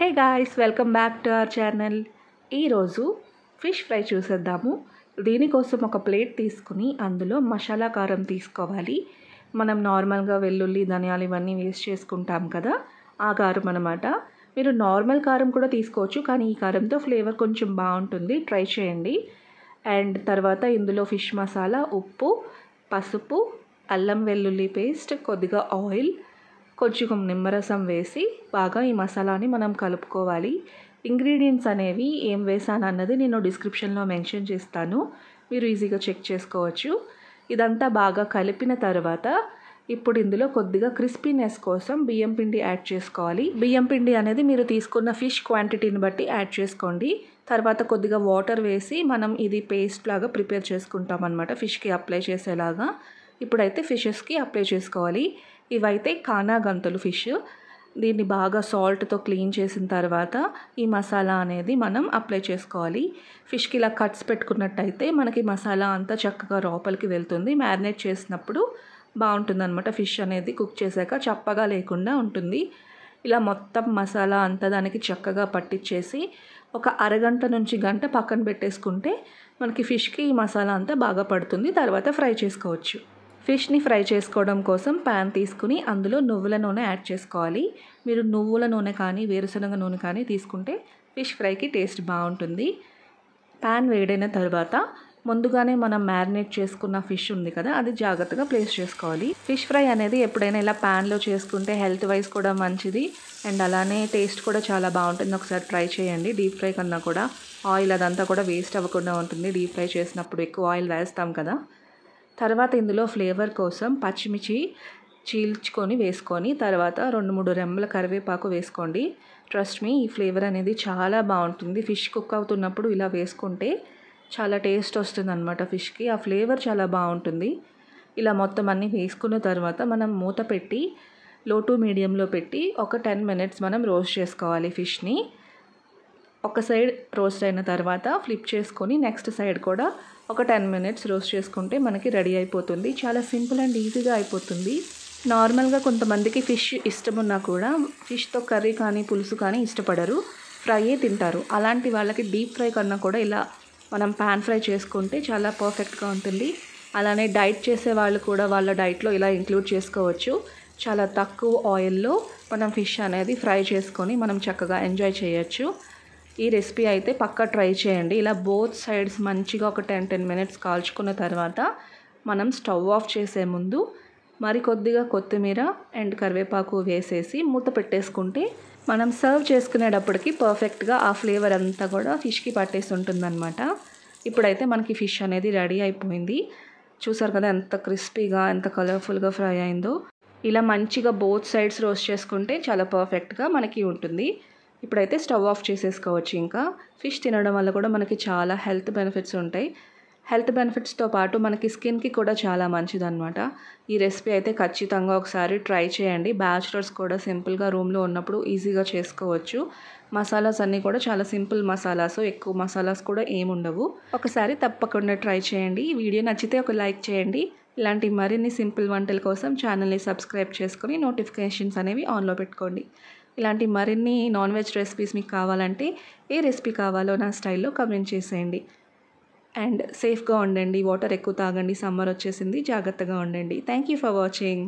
Hey guys, welcome back to our channel. ఈరోజు fish fry చూసేద్దాము. దీనికోసం ఒక ప్లేట్ తీసుకుని అందులో మసాలా కారం తీసుకోవాలి. మనం నార్మల్గా వెల్లుల్లి ధనియాలు ఇవన్నీ వేస్ట్ చేసుకుంటాం కదా, ఆ కారం అన్నమాట. మీరు నార్మల్ కారం కూడా తీసుకోవచ్చు, కానీ ఈ కారంతో ఫ్లేవర్ కొంచెం బాగుంటుంది, ట్రై చేయండి. అండ్ తర్వాత ఇందులో ఫిష్ మసాలా, ఉప్పు, పసుపు, అల్లం వెల్లుల్లి పేస్ట్, కొద్దిగా ఆయిల్, కొంచెం నిమ్మరసం వేసి బాగా ఈ మసాలాని మనం కలుపుకోవాలి. ఇంగ్రీడియంట్స్ అనేవి ఏం వేసాను అన్నది నేను డిస్క్రిప్షన్లో మెన్షన్ చేస్తాను, మీరు ఈజీగా చెక్ చేసుకోవచ్చు. ఇదంతా బాగా కలిపిన తర్వాత ఇప్పుడు ఇందులో కొద్దిగా క్రిస్పీనెస్ కోసం బియ్యం పిండి యాడ్ చేసుకోవాలి. బియ్యం పిండి అనేది మీరు తీసుకున్న ఫిష్ క్వాంటిటీని బట్టి యాడ్ చేసుకోండి. తర్వాత కొద్దిగా వాటర్ వేసి మనం ఇది పేస్ట్ లాగా ప్రిపేర్ చేసుకుంటాం అన్నమాట, ఫిష్కి అప్లై చేసేలాగా. ఇప్పుడైతే ఫిషెస్కి అప్లై చేసుకోవాలి. ఇవైతే కానా గంతులు ఫిష్. దీన్ని బాగా సాల్ట్తో క్లీన్ చేసిన తర్వాత ఈ మసాలా అనేది మనం అప్లై చేసుకోవాలి. ఫిష్కి ఇలా కట్స్ పెట్టుకున్నట్టయితే మనకి మసాలా అంతా చక్కగా లోపలికి వెళ్తుంది. మ్యారినేట్ చేసినప్పుడు బాగుంటుంది అనమాట. ఫిష్ అనేది కుక్ చేశాక చప్పగా లేకుండా ఉంటుంది. ఇలా మొత్తం మసాలా అంతా దానికి చక్కగా పట్టించేసి ఒక అరగంట నుంచి గంట పక్కన పెట్టేసుకుంటే మనకి ఫిష్కి ఈ మసాలా అంతా బాగా పడుతుంది. తర్వాత ఫ్రై చేసుకోవచ్చు. ఫిష్ని ఫ్రై చేసుకోవడం కోసం ప్యాన్ తీసుకుని అందులో నువ్వుల నూనె యాడ్ చేసుకోవాలి. మీరు నువ్వుల నూనె కానీ వేరుశనగ నూనె కానీ తీసుకుంటే ఫిష్ ఫ్రైకి టేస్ట్ బాగుంటుంది. ప్యాన్ వేడైన తర్వాత ముందుగానే మనం మ్యారినేట్ చేసుకున్న ఫిష్ ఉంది కదా, అది జాగ్రత్తగా ప్లేస్ చేసుకోవాలి. ఫిష్ ఫ్రై అనేది ఎప్పుడైనా ఇలా ప్యాన్లో చేసుకుంటే హెల్త్ వైజ్ కూడా మంచిది, అండ్ అలానే టేస్ట్ కూడా చాలా బాగుంటుంది. ఒకసారి ట్రై చేయండి. డీప్ ఫ్రై కన్నా కూడా ఆయిల్ అదంతా కూడా వేస్ట్ అవ్వకుండా ఉంటుంది. డీప్ ఫ్రై చేసినప్పుడు ఎక్కువ ఆయిల్ వేస్తాం కదా. తర్వాత ఇందులో ఫ్లేవర్ కోసం పచ్చిమిర్చి చీల్చుకొని వేసుకొని తర్వాత 2-3 రెమ్మల కరివేపాకు వేసుకోండి. ట్రస్ట్ మీ, ఈ ఫ్లేవర్ అనేది చాలా బాగుంటుంది. ఫిష్ కుక్ అవుతున్నప్పుడు ఇలా వేసుకుంటే చాలా టేస్ట్ వస్తుంది అనమాట ఫిష్కి. ఆ ఫ్లేవర్ చాలా బాగుంటుంది. ఇలా మొత్తం అన్నీ వేసుకున్న తర్వాత మనం మూత పెట్టి లో టు మీడియంలో పెట్టి ఒక 10 మినిట్స్ మనం రోస్ట్ చేసుకోవాలి ఫిష్ని. ఒక సైడ్ రోస్ట్ అయిన తర్వాత ఫ్లిప్ చేసుకొని నెక్స్ట్ సైడ్ కూడా ఒక 10 మినిట్స్ రోస్ట్ చేసుకుంటే మనకి రెడీ అయిపోతుంది. చాలా సింపుల్ అండ్ ఈజీగా అయిపోతుంది. నార్మల్గా కొంతమందికి ఫిష్ ఇష్టం ఉన్నా కూడా ఫిష్తో కర్రీ కానీ పులుసు కానీ ఇష్టపడరు, ఫ్రైయే తింటారు. అలాంటి వాళ్ళకి డీప్ ఫ్రై కన్నా కూడా ఇలా మనం పాన్ ఫ్రై చేసుకుంటే చాలా పర్ఫెక్ట్గా ఉంటుంది. అలానే డైట్ చేసే వాళ్ళు కూడా వాళ్ళ డైట్లో ఇలా ఇంక్లూడ్ చేసుకోవచ్చు. చాలా తక్కువ ఆయిల్లో మనం ఫిష్ అనేది ఫ్రై చేసుకొని మనం చక్కగా ఎంజాయ్ చేయొచ్చు. ఈ రెసిపీ అయితే పక్కా ట్రై చేయండి. ఇలా బోత్ సైడ్స్ మంచిగా ఒక 10 మినిట్స్ కాల్చుకున్న తర్వాత మనం స్టవ్ ఆఫ్ చేసే ముందు మరి కొద్దిగా కొత్తిమీర అండ్ కరివేపాకు వేసేసి మూత పెట్టేసుకుంటే మనం సర్వ్ చేసుకునేటప్పటికి పర్ఫెక్ట్గా ఆ ఫ్లేవర్ అంతా కూడా ఫిష్కి పట్టేసి ఉంటుందన్నమాట. ఇప్పుడైతే మనకి ఫిష్ అనేది రెడీ అయిపోయింది. చూసారు కదా ఎంత క్రిస్పీగా ఎంత కలర్ఫుల్గా ఫ్రై అయిందో. ఇలా మంచిగా బోత్ సైడ్స్ రోస్ట్ చేసుకుంటే చాలా పర్ఫెక్ట్గా మనకి ఉంటుంది. ఇప్పుడైతే స్టవ్ ఆఫ్ చేసేసుకోవచ్చు. ఇంకా ఫిష్ తినడం వల్ల కూడా మనకి చాలా హెల్త్ బెనిఫిట్స్ ఉంటాయి. హెల్త్ బెనిఫిట్స్తో పాటు మనకి స్కిన్కి కూడా చాలా మంచిదన్నమాట. ఈ రెసిపీ అయితే ఖచ్చితంగా ఒకసారి ట్రై చేయండి. బ్యాచులర్స్ కూడా సింపుల్గా రూమ్లో ఉన్నప్పుడు ఈజీగా చేసుకోవచ్చు. మసాలాస్ అన్నీ కూడా చాలా సింపుల్ మసాలాస్, ఎక్కువ మసాలాస్ కూడా ఏముండవు. ఒకసారి తప్పకుండా ట్రై చేయండి. ఈ వీడియో నచ్చితే ఒక లైక్ చేయండి. ఇలాంటి మరిన్ని సింపుల్ వంటల కోసం ఛానల్ని సబ్స్క్రైబ్ చేసుకొని నోటిఫికేషన్స్ అనేవి ఆన్లో పెట్టుకోండి. ఇలాంటి మరిన్ని నాన్ వెజ్ రెసిపీస్ మీకు కావాలంటే ఏ రెసిపీ కావాలో నా స్టైల్లో కమెంట్ చేసేయండి. అండ్ సేఫ్గా ఉండండి, వాటర్ ఎక్కువ తాగండి, సమ్మర్ వచ్చేసింది, జాగ్రత్తగా ఉండండి. Thank you for watching.